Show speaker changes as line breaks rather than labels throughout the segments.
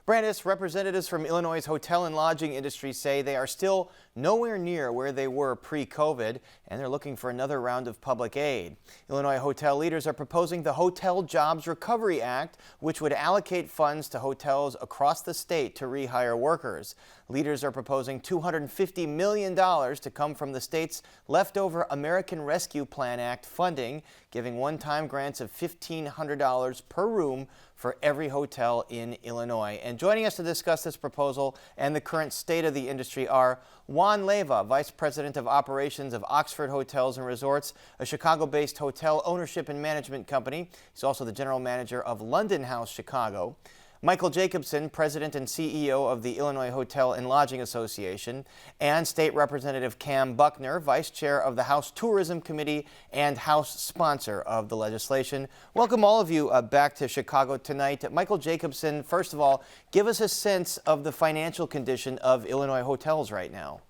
Brandis, representatives from Illinois' hotel and lodging industry say they are still nowhere near where they were pre-COVID, and they're looking for another round of public aid. Illinois hotel leaders are proposing the Hotel Jobs Recovery Act, which would allocate funds to hotels across the state to rehire workers. Leaders are proposing $250 million to come from the state's leftover American Rescue Plan Act funding, giving one-time grants of $1,500 per room for every hotel in Illinois. And joining us to discuss this proposal and the current state of the industry are Juan Leyva, Vice President of Operations of Oxford Hotels and Resorts, a Chicago-based hotel ownership and management company. He's also the general manager of London House Chicago. Michael Jacobson, President and CEO of the Illinois Hotel and Lodging Association, and State Representative Cam Buckner, Vice Chair of the House Tourism Committee and House sponsor of the legislation. Welcome all of you back to Chicago tonight. Michael Jacobson, first of all, give us a sense of the financial condition of Illinois hotels right now.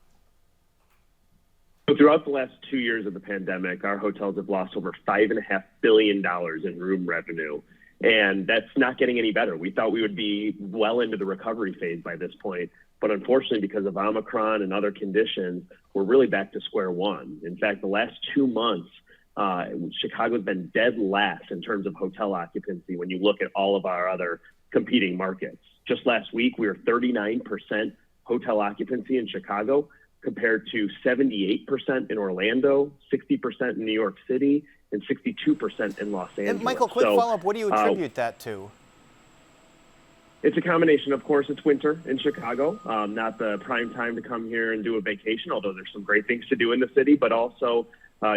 So throughout the last 2 years of the pandemic, our hotels have lost over $5.5 billion in room revenue. And that's not getting any better. We thought we would be well into the recovery phase by this point. But unfortunately, because of Omicron and other conditions, we're really back to square one. In fact, the last 2 months, Chicago's been dead last in terms of hotel occupancy when you look at all of our other competing markets. Just last week, we were 39% hotel occupancy in Chicago compared to 78% in Orlando, 60% in New York City, and 62% in Los Angeles.
And Michael, quick follow-up, what do you attribute that to?
It's a combination. Of course, it's winter in Chicago, not the prime time to come here and do a vacation, although there's some great things to do in the city. But also,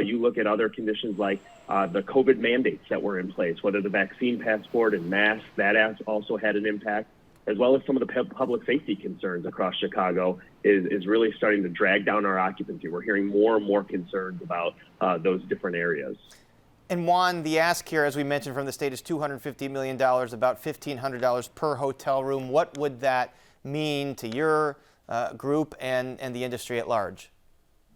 you look at other conditions like the COVID mandates that were in place, whether the vaccine passport and masks, that also had an impact, as well as some of the public safety concerns across Chicago is really starting to drag down our occupancy. We're hearing more and more concerns about those different areas.
And Juan, the ask here, as we mentioned from the state, is $250 million, about $1,500 per hotel room. What would that mean to your group and the industry at large?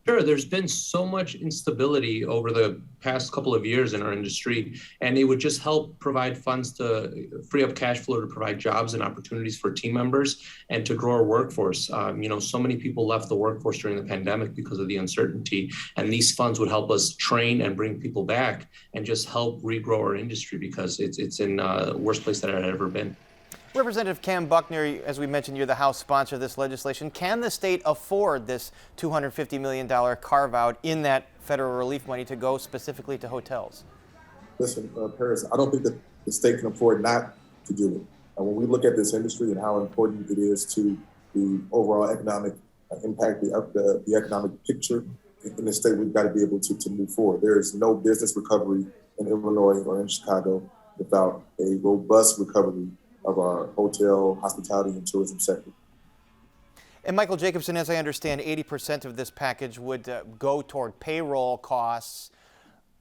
Sure, there's been so much instability over the past couple of years in our industry, and it would just help provide funds to free up cash flow to provide jobs and opportunities for team members and to grow our workforce. So many people left the workforce during the pandemic because of the uncertainty, and these funds would help us train and bring people back and just help regrow our industry because it's in the worst place that it had ever been.
Representative Cam Buckner, as we mentioned, you're the House sponsor of this legislation. Can the state afford this $250 million carve-out in that federal relief money to go specifically to hotels?
Listen, Paris, I don't think that the state can afford not to do it. When we look at this industry and how important it is to the overall economic impact, the economic picture in the state, we've got to be able to move forward. There is no business recovery in Illinois or in Chicago without a robust recovery of our hotel, hospitality, and tourism sector.
And Michael Jacobson, as I understand, 80% of this package would go toward payroll costs.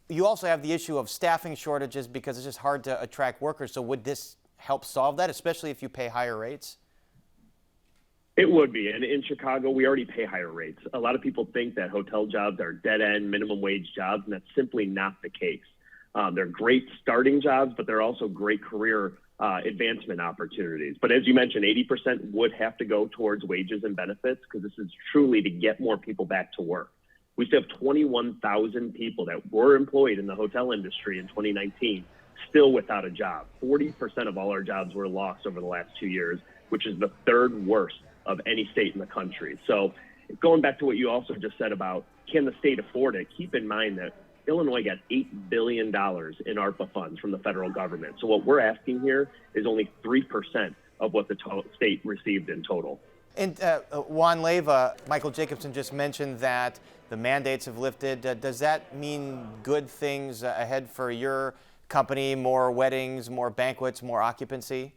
You also have the issue of staffing shortages because it's just hard to attract workers. So would this help solve that, especially if you pay higher rates?
It would be. And in Chicago, we already pay higher rates. A lot of people think that hotel jobs are dead-end minimum wage jobs, and that's simply not the case. They're great starting jobs, but they're also great career advancement opportunities. But as you mentioned, 80% would have to go towards wages and benefits because this is truly to get more people back to work. We still have 21,000 people that were employed in the hotel industry in 2019 still without a job. 40% of all our jobs were lost over the last 2 years, which is the third worst of any state in the country. So going back to what you also just said about can the state afford it, keep in mind that Illinois got $8 billion in ARPA funds from the federal government. So what we're asking here is only 3% of what the state received in total.
And Juan Leyva, Michael Jacobson just mentioned that the mandates have lifted. Does that mean good things ahead for your company, more weddings, more banquets, more occupancy?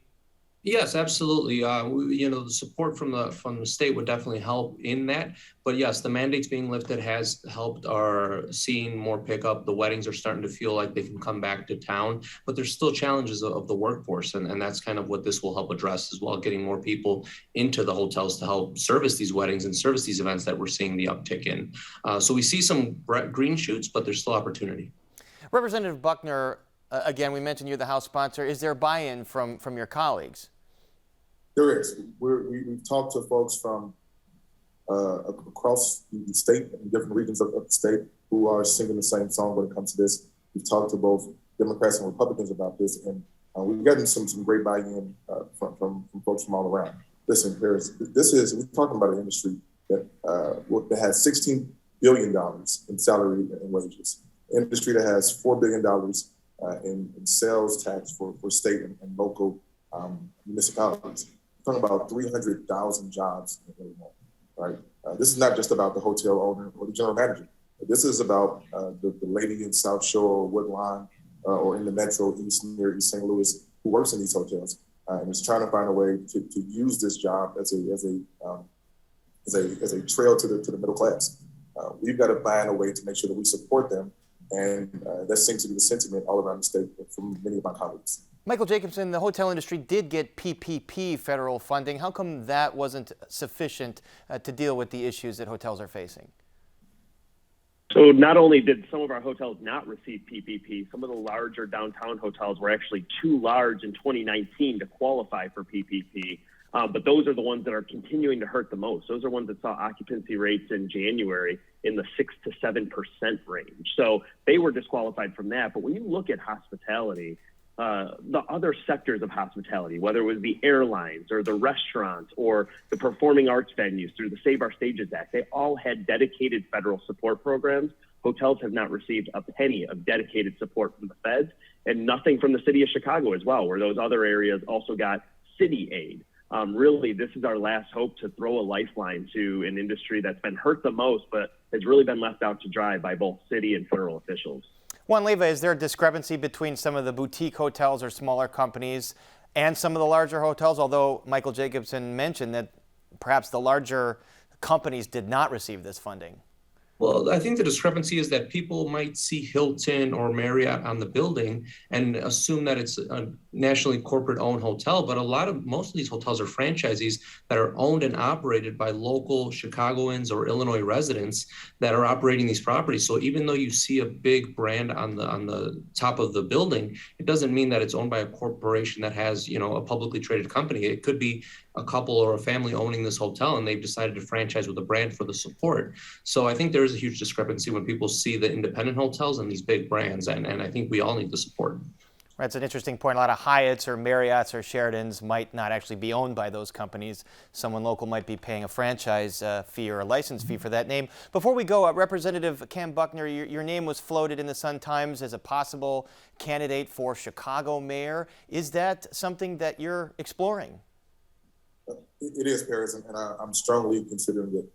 Yes, absolutely. The support from the state would definitely help in that. But yes, the mandates being lifted has helped our seeing more pickup. The weddings are starting to feel like they can come back to town, but there's still challenges of the workforce. And that's kind of what this will help address as well, getting more people into the hotels to help service these weddings and service these events that we're seeing the uptick in. So we see some green shoots, but there's still opportunity.
Representative Buckner, again, we mentioned you're the House sponsor. Is there buy-in from your colleagues?
There is. We've talked to folks from across the state and different regions of the state who are singing the same song when it comes to this. We've talked to both Democrats and Republicans about this, and we've gotten some great buy-in from folks from all around. Listen, we're talking about an industry that has $16 billion in salary and wages, an industry that has $4 billion in sales tax for state and local municipalities. We're talking about 300,000 jobs in Illinois, right? This is not just about the hotel owner or the general manager. This is about the lady in South Shore or Woodlawn or in the Metro East near East St. Louis who works in these hotels and is trying to find a way to use this job as a trail to the middle class. We've got to find a way to make sure that we support them, and that seems to be the sentiment all around the state from many of my colleagues.
Michael Jacobson, the hotel industry did get PPP federal funding. How come that wasn't sufficient to deal with the issues that hotels are facing?
So not only did some of our hotels not receive PPP, some of the larger downtown hotels were actually too large in 2019 to qualify for PPP. But those are the ones that are continuing to hurt the most. Those are ones that saw occupancy rates in January in the 6 to 7% range. So they were disqualified from that. But when you look at hospitality, the other sectors of hospitality, whether it was the airlines or the restaurants or the performing arts venues through the Save Our Stages Act, they all had dedicated federal support programs. Hotels have not received a penny of dedicated support from the feds, and nothing from the city of Chicago as well, where those other areas also got city aid. Really, this is our last hope to throw a lifeline to an industry that's been hurt the most, but has really been left out to dry by both city and federal officials.
Juan Leyva, is there a discrepancy between some of the boutique hotels or smaller companies and some of the larger hotels? Although Michael Jacobson mentioned that perhaps the larger companies did not receive this funding.
Well, I think the discrepancy is that people might see Hilton or Marriott on the building and assume that it's a nationally corporate-owned hotel, but most of these hotels are franchisees that are owned and operated by local Chicagoans or Illinois residents that are operating these properties. So even though you see a big brand on the top of the building, it doesn't mean that it's owned by a corporation that has, a publicly traded company. It could be a couple or a family owning this hotel, and they've decided to franchise with a brand for the support. So I think there is a huge discrepancy when people see the independent hotels and these big brands, and I think we all need the support.
Right, it's an interesting point. A lot of Hyatts or Marriotts or Sheratons might not actually be owned by those companies. Someone local might be paying a franchise fee or a license fee for that name. Before we go, Representative Cam Buckner, your name was floated in the Sun-Times as a possible candidate for Chicago mayor. Is that something that you're exploring?
It is, Paris, and I'm strongly considering it.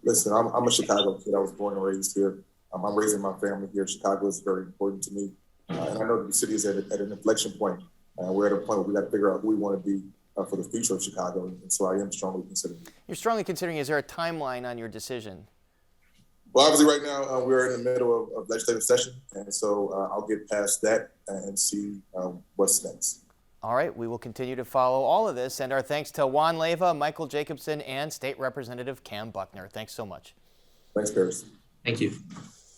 Listen, I'm a Chicago kid. I was born and raised here. I'm raising my family here. Chicago is very important to me. And I know that the city is at an inflection point. We're at a point where we got to figure out who we want to be for the future of Chicago. And so I am strongly considering it.
You're strongly considering. Is there a timeline on your decision?
Well, obviously right now we're in the middle of legislative session. And so I'll get past that and see what's next.
All right, we will continue to follow all of this, and our thanks to Juan Leyva, Michael Jacobson, and State Representative Cam Buckner. Thanks so much.
Thanks, Paris.
Thank you.